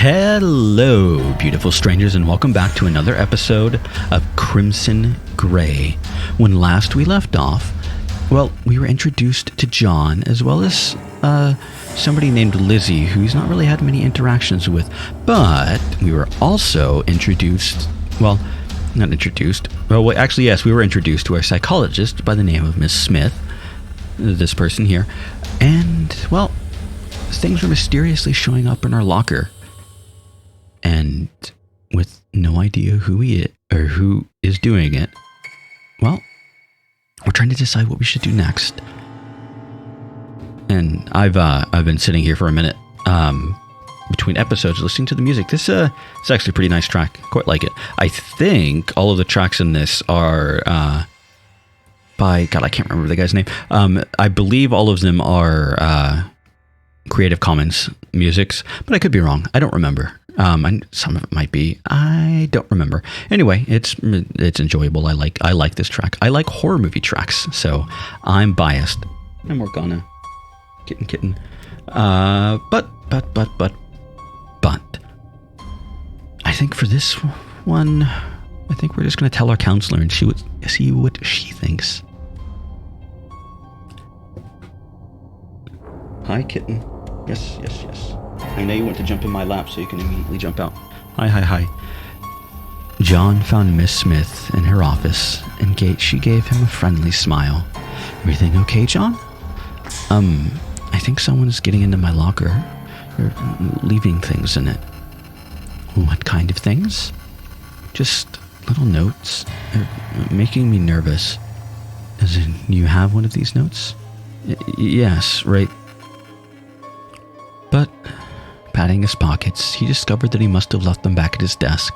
Hello, beautiful strangers, and welcome back to another episode of Crimson Gray. When last we left off, well, we were introduced to John, as well as somebody named Lizzy, who he's not really had many interactions with, but we were also introduced, well, not introduced, well, actually, yes, we were introduced to our psychologist by the name of Miss Smith, this person here, and, well, things were mysteriously showing up in our locker. And with no idea who he is, or who is doing it, well, we're trying to decide what we should do next. And I've been sitting here for a minute, between episodes, listening to the music. This it's actually a pretty nice track. Quite like it. I think all of the tracks in this are by, God, I can't remember the guy's name. I believe all of them are Creative Commons musics, but I could be wrong. I don't remember. And some of it might be. I don't remember. Anyway, it's enjoyable. I like this track. I like horror movie tracks, so I'm biased. I'm more gonna kitten. But I think for this one, I think we're just gonna tell our counselor and see what she thinks. Hi, kitten. Yes. I know you want to jump in my lap, so you can immediately jump out. Hi. John found Miss Smith in her office, and she gave him a friendly smile. Everything okay, John? I think someone's getting into my locker, or leaving things in it. What kind of things? Just little notes. They're making me nervous. As in, you have one of these notes? Yes, right. But, patting his pockets, he discovered that he must have left them back at his desk.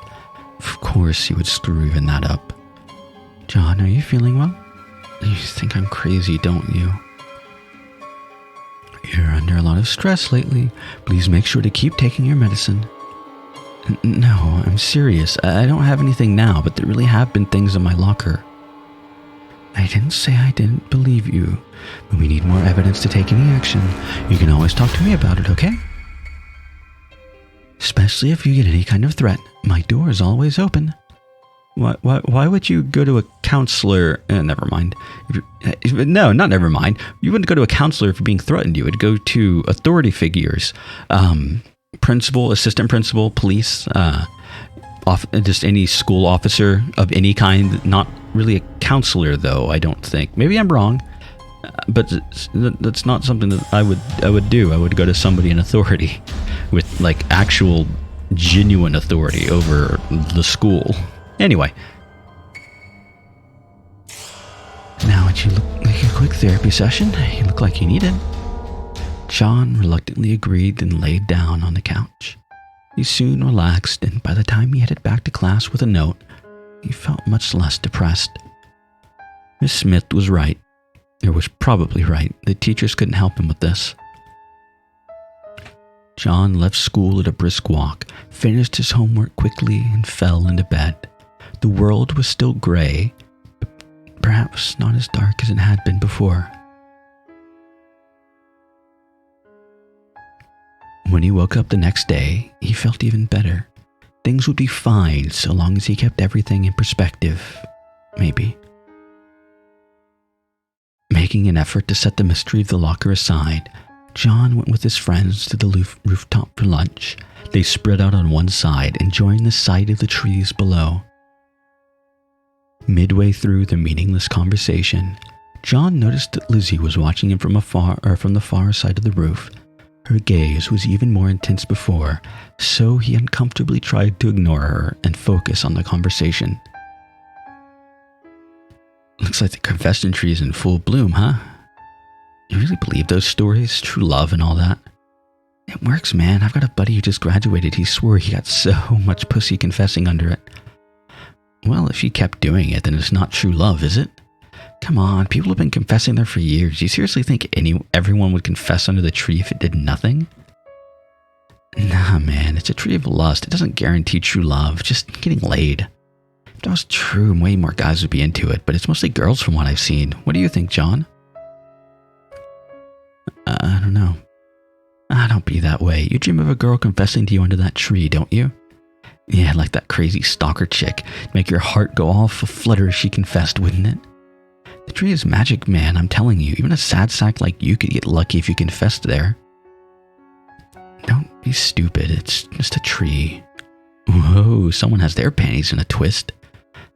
Of course he would screw even that up. John, are you feeling well? You think I'm crazy, don't you? You're under a lot of stress lately. Please make sure to keep taking your medicine. No, I'm serious. I don't have anything now, but there really have been things in my locker. I didn't say I didn't believe you, but we need more evidence to take any action. You can always talk to me about it, okay? Especially if you get any kind of threat. My door is always open. Why would you go to a counselor? Never mind. No, not never mind. You wouldn't go to a counselor for being threatened. You would go to authority figures. Principal, assistant principal, police, just any school officer of any kind. Not really a counselor, though, I don't think. Maybe I'm wrong, but that's not something that I would do. I would go to somebody in authority with, like, actual genuine authority over the school. Anyway. Now, would you look like a quick therapy session? You look like you need it. John reluctantly agreed and laid down on the couch. He soon relaxed, and by the time he headed back to class with a note, he felt much less depressed. Miss Smith was right. Or was probably right. The teachers couldn't help him with this. John left school at a brisk walk, finished his homework quickly, and fell into bed. The world was still gray, but perhaps not as dark as it had been before. When he woke up the next day, he felt even better. Things would be fine so long as he kept everything in perspective. Maybe. Making an effort to set the mystery of the locker aside, John went with his friends to the rooftop for lunch. They spread out on one side, enjoying the sight of the trees below. Midway through the meaningless conversation, John noticed that Lizzy was watching him from the far side of the roof. Her gaze was even more intense before, so he uncomfortably tried to ignore her and focus on the conversation. Looks like the confession tree is in full bloom, huh? You really believe those stories? True love and all that? It works, man. I've got a buddy who just graduated. He swore he got so much pussy confessing under it. Well, if he kept doing it, then it's not true love, is it? Come on, people have been confessing there for years. You seriously think everyone would confess under the tree if it did nothing? Nah, man, it's a tree of lust. It doesn't guarantee true love, just getting laid. If that was true, way more guys would be into it, but it's mostly girls from what I've seen. What do you think, John? I don't know. Ah, don't be that way. You dream of a girl confessing to you under that tree, don't you? Yeah, like that crazy stalker chick. Make your heart go off a flutter if she confessed, wouldn't it? The tree is magic, man, I'm telling you. Even a sad sack like you could get lucky if you confessed there. Don't be stupid, it's just a tree. Whoa, someone has their panties in a twist.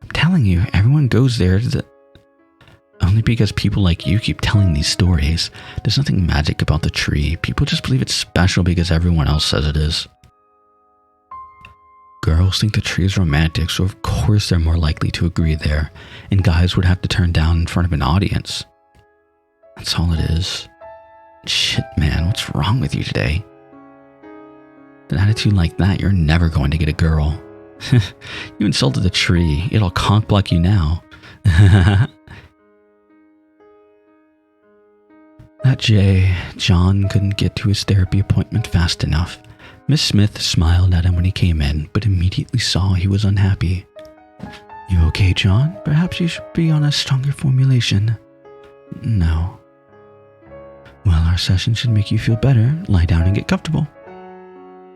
I'm telling you, everyone goes there only because people like you keep telling these stories. There's nothing magic about the tree. People just believe it's special because everyone else says it is. Girls think the tree is romantic, so of course they're more likely to agree there, and guys would have to turn down in front of an audience. That's all it is. Shit, man, what's wrong with you today? With an attitude like that, you're never going to get a girl. You insulted the tree. It'll cock-block you now. That day, John couldn't get to his therapy appointment fast enough. Miss Smith smiled at him when he came in, but immediately saw he was unhappy. You okay, John? Perhaps you should be on a stronger formulation. No. Well, our session should make you feel better. Lie down and get comfortable.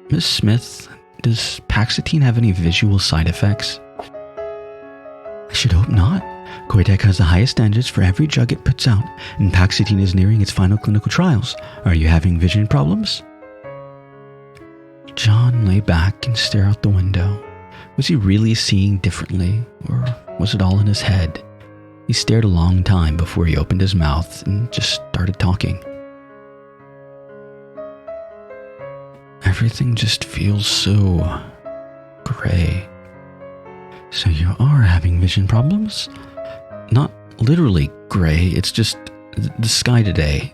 Miss Smith, does Paxitine have any visual side effects? I should hope not. Koitek has the highest standards for every drug it puts out, and Paxitine is nearing its final clinical trials. Are you having vision problems? John lay back and stared out the window. Was he really seeing differently, or was it all in his head? He stared a long time before he opened his mouth and just started talking. Everything just feels so gray. So you are having vision problems? Not literally gray, it's just the sky today.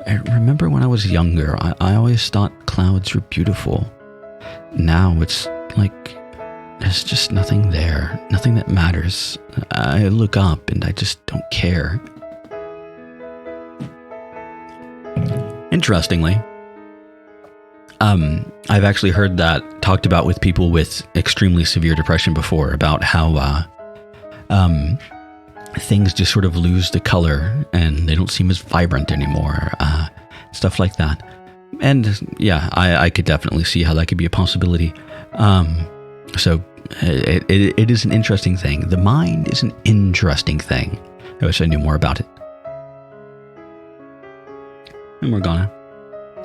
I remember when I was younger, I always thought clouds were beautiful. Now it's like there's just nothing there, nothing that matters. I look up and I just don't care. Interestingly, I've actually heard that talked about with people with extremely severe depression before, about how things just sort of lose the color and they don't seem as vibrant anymore, stuff like that. And yeah, I could definitely see how that could be a possibility. So it is an interesting thing. The mind is an interesting thing. I wish I knew more about it. And Morgana.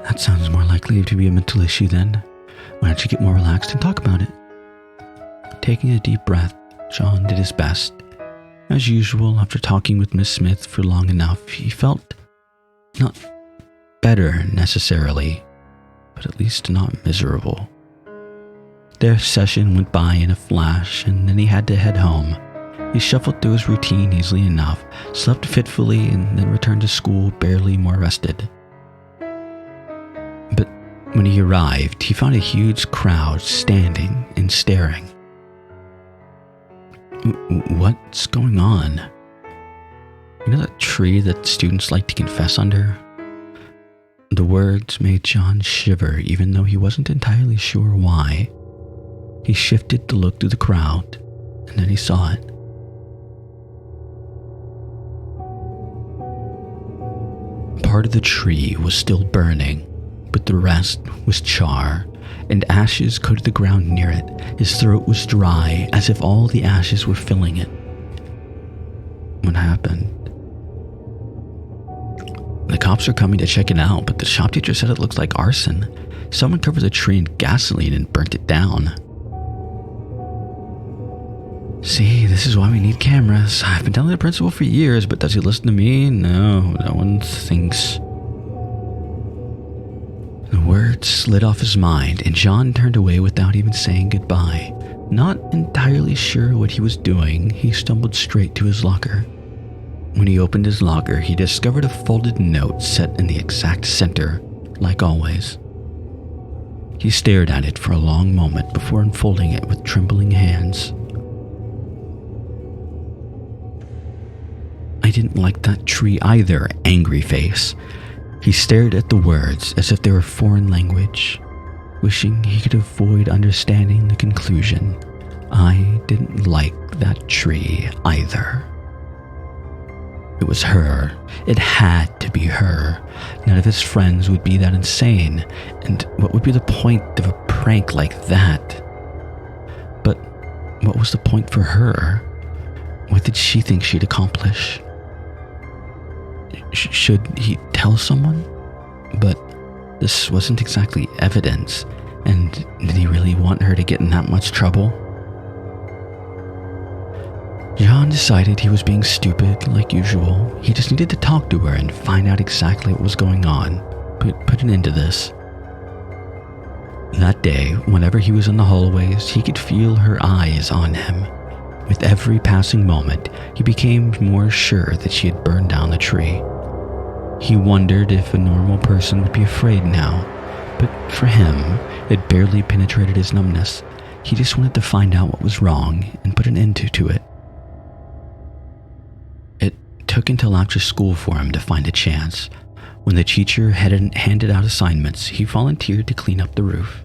That sounds more likely to be a mental issue then. Why don't you get more relaxed and talk about it? Taking a deep breath, John did his best. As usual, after talking with Miss Smith for long enough, he felt not better necessarily, but at least not miserable. Their session went by in a flash, and then he had to head home. He shuffled through his routine easily enough, slept fitfully, and then returned to school barely more rested. But when he arrived, he found a huge crowd standing and staring. What's going on? You know that tree that students like to confess under? The words made John shiver, even though he wasn't entirely sure why. He shifted to look through the crowd, and then he saw it. Part of the tree was still burning, but the rest was char, and ashes coated the ground near it. His throat was dry, as if all the ashes were filling it. What happened? The cops are coming to check it out, but the shop teacher said it looks like arson. Someone covered the tree in gasoline and burnt it down. See, this is why we need cameras. I've been telling the principal for years, but does he listen to me? No one thinks. The words slid off his mind, and John turned away without even saying goodbye. Not entirely sure what he was doing, he stumbled straight to his locker. When he opened his locker, he discovered a folded note set in the exact center, like always. He stared at it for a long moment before unfolding it with trembling hands. I didn't like that tree either, angry face. He stared at the words as if they were foreign language, wishing he could avoid understanding the conclusion. I didn't like that tree either. It was her. It had to be her. None of his friends would be that insane, and what would be the point of a prank like that? But what was the point for her? What did she think she'd accomplish? Should he tell someone? But this wasn't exactly evidence, and did he really want her to get in that much trouble? John decided he was being stupid like usual. He just needed to talk to her and find out exactly what was going on. Put an end to this. That day, whenever he was in the hallways, he could feel her eyes on him. With every passing moment, he became more sure that she had burned down the tree. He wondered if a normal person would be afraid now, but for him, it barely penetrated his numbness. He just wanted to find out what was wrong and put an end to it. It took until after school for him to find a chance. When the teacher had handed out assignments, he volunteered to clean up the roof.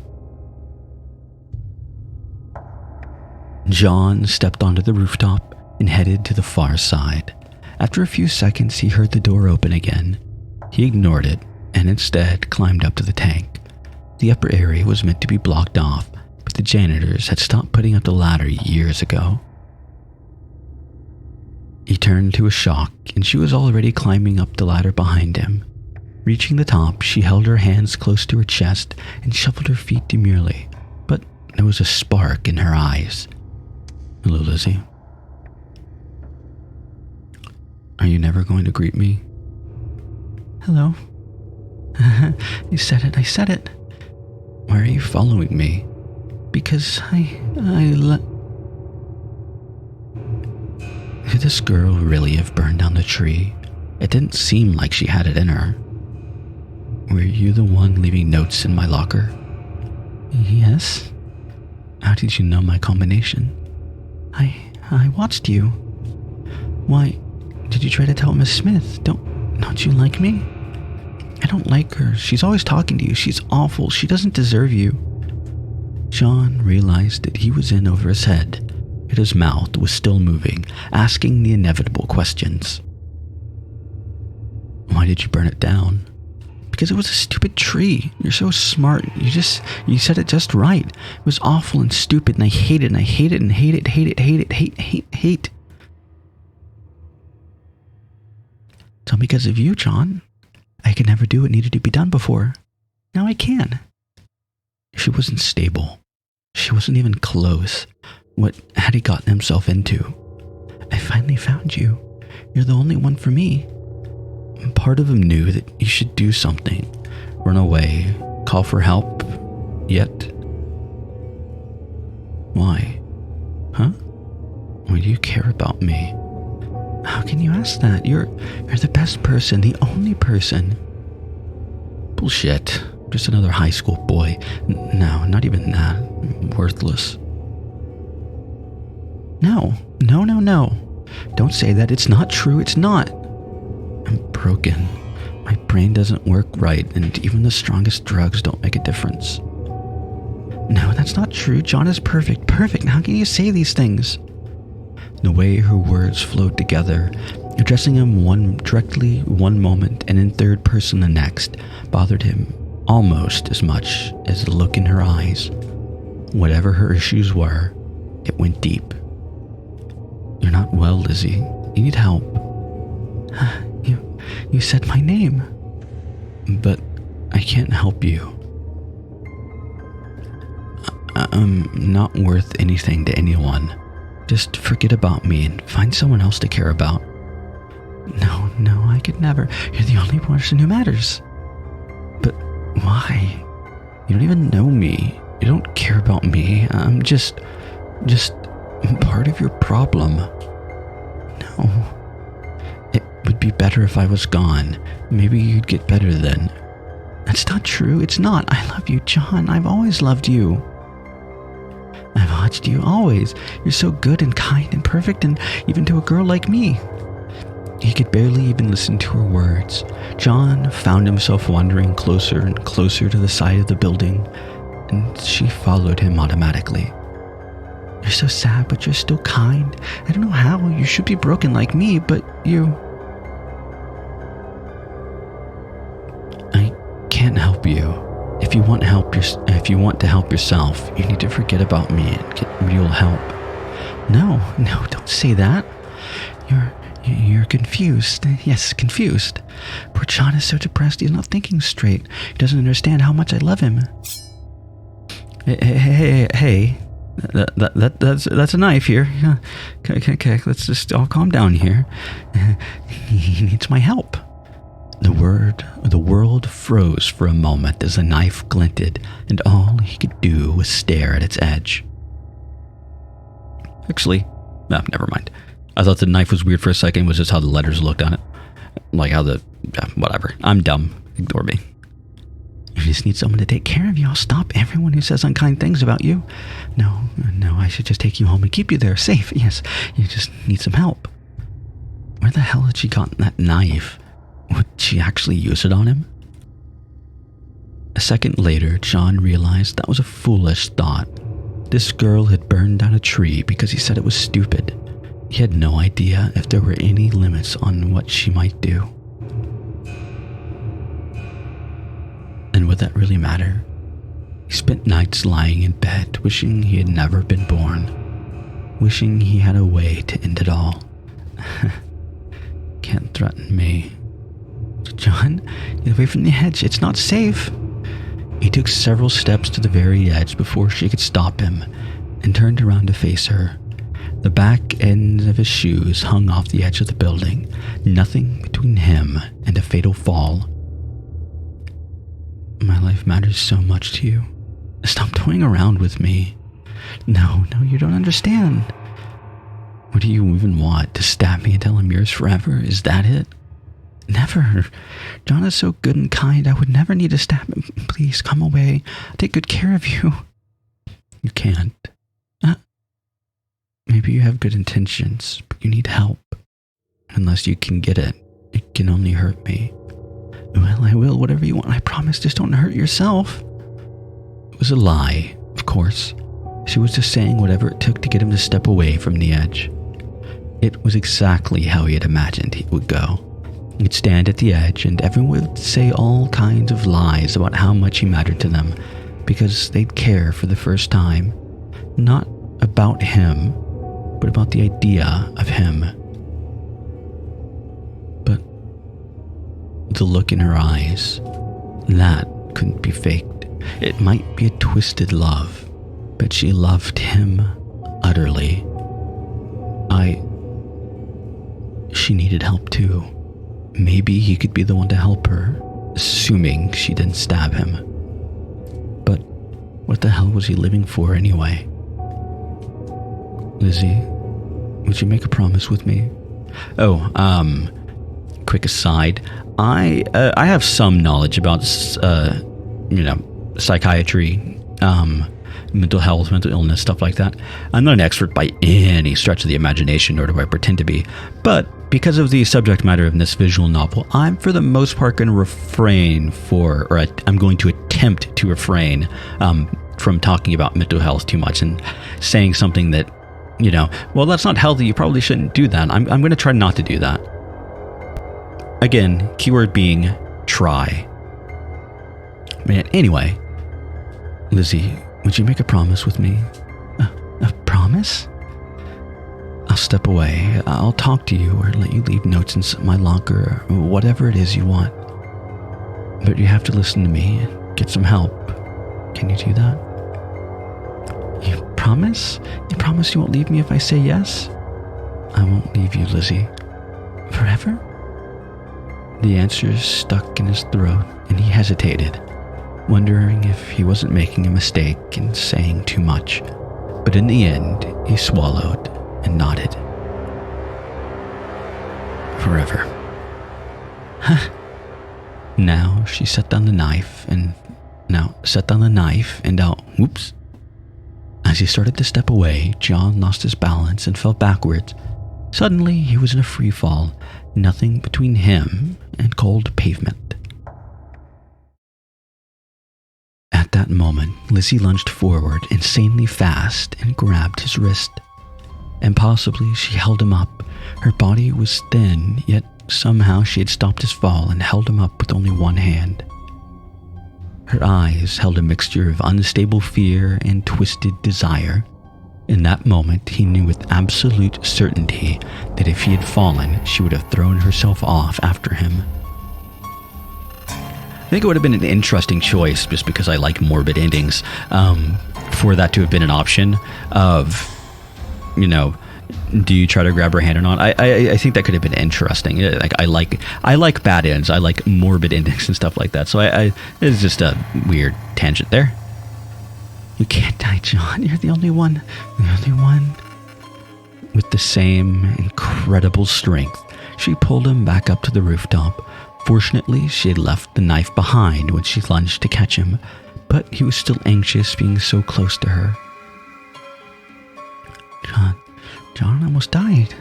John stepped onto the rooftop and headed to the far side. After a few seconds, he heard the door open again. He ignored it and instead climbed up to the tank. The upper area was meant to be blocked off, but the janitors had stopped putting up the ladder years ago. He turned to a shock, and she was already climbing up the ladder behind him. Reaching the top, she held her hands close to her chest and shuffled her feet demurely, but there was a spark in her eyes. "Hello, Lizzy. Are you never going to greet me?" "Hello." I said it. "Why are you following me?" "Because Could this girl really have burned down the tree? It didn't seem like she had it in her. Were you the one leaving notes in my locker?" "Yes." "How did you know my combination?" I watched you." "Why, did you try to tell Miss Smith? Don't you like me?" "I don't like her. She's always talking to you. She's awful. She doesn't deserve you." John realized that he was in over his head, yet his mouth was still moving, asking the inevitable questions. "Why did you burn it down?" "Because it was a stupid tree. You're so smart. You said it just right. It was awful and stupid, and I hate it, and I hate it, and hate it, hate it, hate it, hate. It's all because of you, John. I could never do what needed to be done before. Now I can." She wasn't stable. She wasn't even close. What had he gotten himself into? "I finally found you. You're the only one for me." Part of him knew that he should do something. Run away, call for help, yet... Why? Huh? Why do you care about me? How can you ask that? You're the best person, the only person. Bullshit. Just another high school boy. No, not even that. Worthless. No. Don't say that. It's not true. It's not. I'm broken. My brain doesn't work right, and even the strongest drugs don't make a difference. No, that's not true. John is perfect. How can you say these things? The way her words flowed together, addressing him directly one moment and in third person the next, bothered him almost as much as the look in her eyes. Whatever her issues were, it went deep. You're not well, Lizzy. You need help. You said my name. But I can't help you. I'm not worth anything to anyone. Just forget about me and find someone else to care about. No, I could never. You're the only person who matters. But why? You don't even know me. You don't care about me. I'm just part of your problem. No. It would be better if I was gone. Maybe you'd get better then. That's not true. It's not. I love you, John. I've always loved you. I've watched you always. You're so good and kind and perfect, and even to a girl like me. He could barely even listen to her words. John found himself wandering closer and closer to the side of the building, and she followed him automatically. You're so sad, but you're still kind. I don't know how. You should be broken like me, but you... can't help you. If you want to help yourself, you need to forget about me and get real help. No, don't say that. You're confused. Yes, confused. Poor John is so depressed, he's not thinking straight. He doesn't understand how much I love him. Hey. That's a knife here. Yeah. Okay, let's just all calm down here. He needs my help. The world froze for a moment as the knife glinted, and all he could do was stare at its edge. Actually, no, never mind. I thought the knife was weird for a second. It was just how the letters looked on it. Like how whatever. I'm dumb. Ignore me. You just need someone to take care of you. I'll stop everyone who says unkind things about you. No, I should just take you home and keep you there safe. Yes, you just need some help. Where the hell had she gotten that knife? Would she actually use it on him? A second later, John realized that was a foolish thought. This girl had burned down a tree because he said it was stupid. He had no idea if there were any limits on what she might do. And would that really matter? He spent nights lying in bed, wishing he had never been born, wishing he had a way to end it all. Can't threaten me. John, get away from the edge. It's not safe. He took several steps to the very edge before she could stop him, and turned around to face her. The back ends of his shoes hung off the edge of the building, nothing between him and a fatal fall. My life matters so much to you. Stop toying around with me. No, you don't understand. What do you even want? To stab me until I'm yours forever? Is that it? Never. John is so good and kind. I would never need to stab him. Please, come away. I'll take good care of you. You can't. Maybe you have good intentions, but you need help. Unless you can get it, it can only hurt me. Well, I will, whatever you want. I promise, just don't hurt yourself. It was a lie, of course. She was just saying whatever it took to get him to step away from the edge. It was exactly how he had imagined he would go. He'd stand at the edge, and everyone would say all kinds of lies about how much he mattered to them, because they'd care for the first time. Not about him, but about the idea of him. But the look in her eyes, that couldn't be faked. It might be a twisted love, but she loved him utterly. She needed help too. Maybe he could be the one to help her, assuming she didn't stab him. But what the hell was he living for anyway? Lizzy, would you make a promise with me? Quick aside. I have some knowledge about, psychiatry, mental health, mental illness, stuff like that. I'm not an expert by any stretch of the imagination, nor do I pretend to be. But because of the subject matter of this visual novel, I'm for the most part going to I'm going to attempt to refrain from talking about mental health too much and saying something that, well, that's not healthy, you probably shouldn't do that. I'm going to try not to do that. Again, keyword being try. Man, anyway, Lizzy, would you make a promise with me? A promise? I'll step away. I'll talk to you or let you leave notes in my locker or whatever it is you want. But you have to listen to me and get some help. Can you do that? You promise? You promise you won't leave me if I say yes? I won't leave you, Lizzy. Forever? The answer stuck in his throat and he hesitated, wondering if he wasn't making a mistake and saying too much. But in the end, he swallowed and nodded. Forever. Now she set down the knife and out. Whoops. As he started to step away, John lost his balance and fell backwards. Suddenly, he was in a free fall, nothing between him and cold pavement. At that moment, Lizzy lunged forward insanely fast and grabbed his wrist. Impossibly, she held him up. Her body was thin, yet somehow she had stopped his fall and held him up with only one hand. Her eyes held a mixture of unstable fear and twisted desire. In that moment, he knew with absolute certainty that if he had fallen, she would have thrown herself off after him. I think it would have been an interesting choice, just because I like morbid endings, for that to have been an option of, do you try to grab her hand or not? I think that could have been interesting. Like I like bad ends. I like morbid endings and stuff like that. So it's just a weird tangent there. You can't die, John. You're the only one. The only one. With the same incredible strength, she pulled him back up to the rooftop. Fortunately, she had left the knife behind when she lunged to catch him, but he was still anxious being so close to her. John almost died.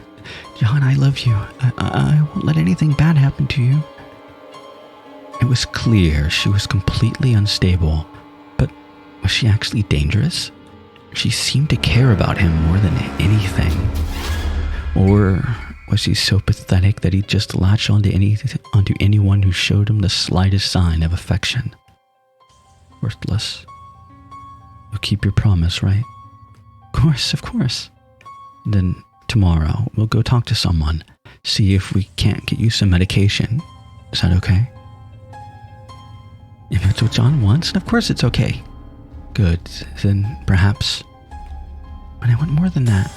John, I love you. I won't let anything bad happen to you. It was clear she was completely unstable, but was she actually dangerous? She seemed to care about him more than anything. Or was he so pathetic that he'd just latch onto anyone who showed him the slightest sign of affection? Worthless. You'll keep your promise, right? Of course. Then tomorrow we'll go talk to someone, see if we can't get you some medication. Is that okay? If it's what John wants, of course it's okay. Good, then perhaps. But I want more than that.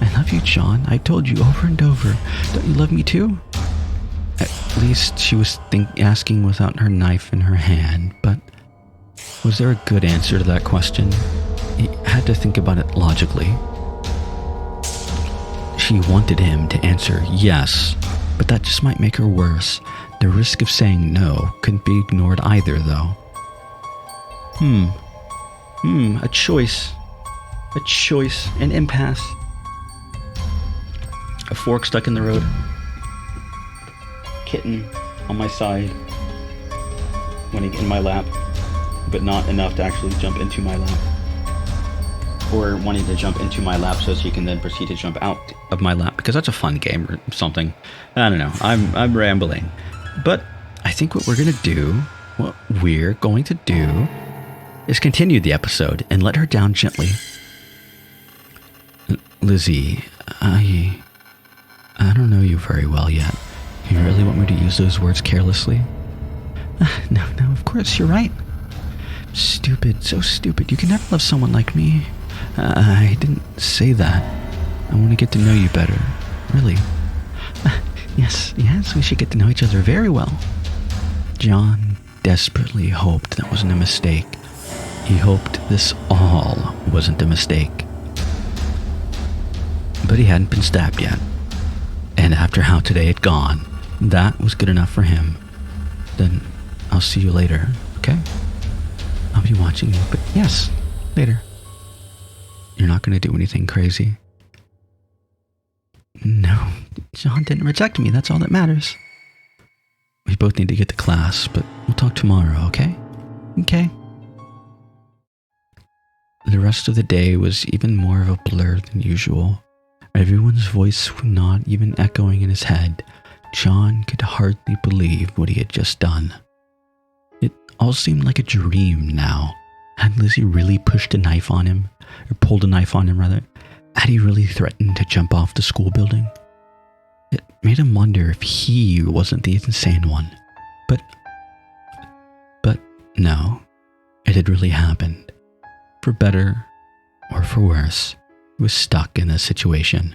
I love you, John. I told you over and over. Don't you love me too? At least she was asking without her knife in her hand, but was there a good answer to that question? He had to think about it logically. She wanted him to answer yes, but that just might make her worse. The risk of saying no couldn't be ignored either, though. A choice, an impasse. A fork stuck in the road. Kitten on my side, wanting in my lap, but not enough to actually jump into my lap. Or wanting to jump into my lap so she can then proceed to jump out of my lap, because that's a fun game or something. I don't know. I'm rambling. But I think what we're going to do is continue the episode and let her down gently. Lizzy, I don't know you very well yet. You really want me to use those words carelessly? No, of course, you're right. Stupid, so stupid. You can never love someone like me. I didn't say that. I want to get to know you better. Really. Yes, we should get to know each other very well. John desperately hoped that wasn't a mistake. He hoped this all wasn't a mistake. But he hadn't been stabbed yet. And after how today had gone, that was good enough for him. Then I'll see you later, okay? I'll be watching you, but yes, later. You're not going to do anything crazy. No, John didn't reject me. That's all that matters. We both need to get to class, but we'll talk tomorrow, okay? Okay. The rest of the day was even more of a blur than usual. Everyone's voice not even echoing in his head. John could hardly believe what he had just done. It all seemed like a dream now. Had Lizzy really pushed a knife on him? Or pulled a knife on him, rather? Had he really threatened to jump off the school building? It made him wonder if he wasn't the insane one. But no, it had really happened. For better or for worse, he was stuck in this situation.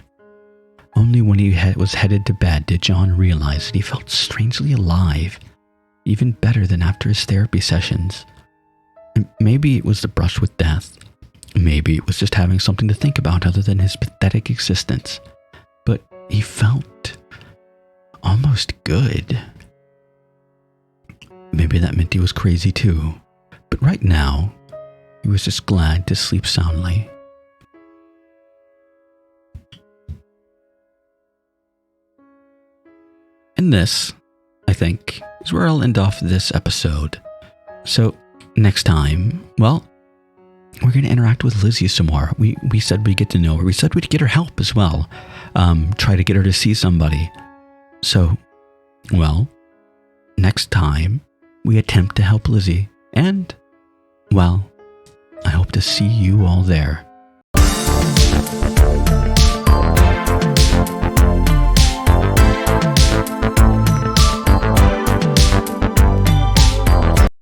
Only when he was headed to bed did John realize that he felt strangely alive, even better than after his therapy sessions. And maybe it was the brush with death. Maybe it was just having something to think about other than his pathetic existence. But he felt almost good. Maybe that meant he was crazy too. But right now, he was just glad to sleep soundly. And this, I think, is where I'll end off this episode. So, next time, well, we're going to interact with Lizzy some more. We said we'd get to know her. We said we'd get her help as well. Try to get her to see somebody. So, well, next time we attempt to help Lizzy. And, well, I hope to see you all there.